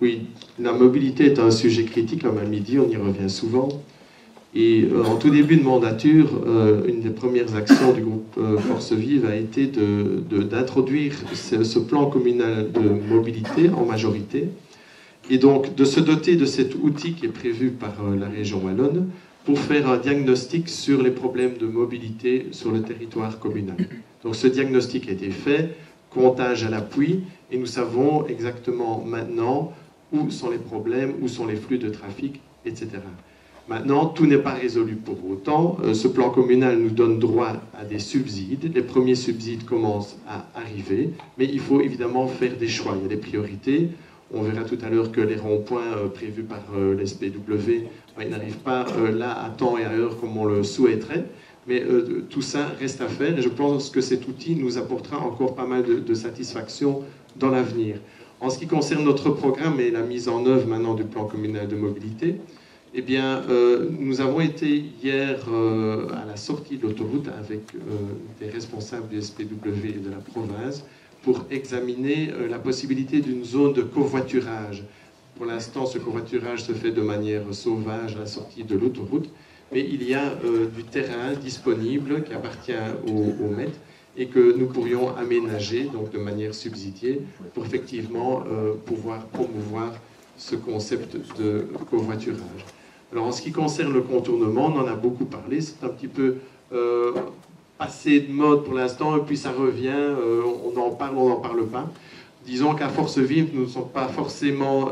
Oui, la mobilité est un sujet critique, comme à midi, on y revient souvent. Et en tout début de mandature, une des premières actions du groupe Force Vive a été d'introduire ce plan communal de mobilité en majorité, et donc de se doter de cet outil qui est prévu par la région wallonne pour faire un diagnostic sur les problèmes de mobilité sur le territoire communal. Donc ce diagnostic a été fait, comptage à l'appui, et nous savons exactement maintenant où sont les problèmes, où sont les flux de trafic, etc. Maintenant, tout n'est pas résolu pour autant. Ce plan communal nous donne droit à des subsides. Les premiers subsides commencent à arriver, mais il faut évidemment faire des choix. Il y a des priorités. On verra tout à l'heure que les ronds-points prévus par l'SPW, ils n'arrivent pas là à temps et à heure comme on le souhaiterait. Mais tout ça reste à faire et je pense que cet outil nous apportera encore pas mal de satisfaction dans l'avenir. En ce qui concerne notre programme et la mise en œuvre maintenant du plan communal de mobilité, eh bien, nous avons été hier à la sortie de l'autoroute avec des responsables du SPW et de la province pour examiner la possibilité d'une zone de covoiturage. Pour l'instant, ce covoiturage se fait de manière sauvage à la sortie de l'autoroute, mais il y a du terrain disponible qui appartient au MET et que nous pourrions aménager donc de manière subsidiée pour effectivement pouvoir promouvoir ce concept de covoiturage. Alors en ce qui concerne le contournement, on en a beaucoup parlé, c'est un petit peu passé de mode pour l'instant, et puis ça revient, on en parle pas. Disons qu'à Force Vive, nous ne sommes pas forcément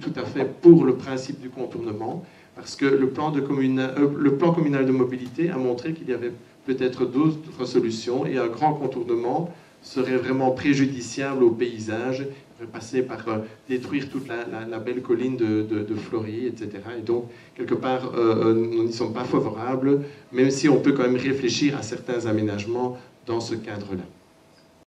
tout à fait pour le principe du contournement, parce que le plan communal de mobilité a montré qu'il y avait peut-être d'autres solutions, et un grand contournement serait vraiment préjudiciable au paysage, passer par détruire toute la belle colline de Flory, etc. Et donc, quelque part, nous n'y sommes pas favorables, même si on peut quand même réfléchir à certains aménagements dans ce cadre-là.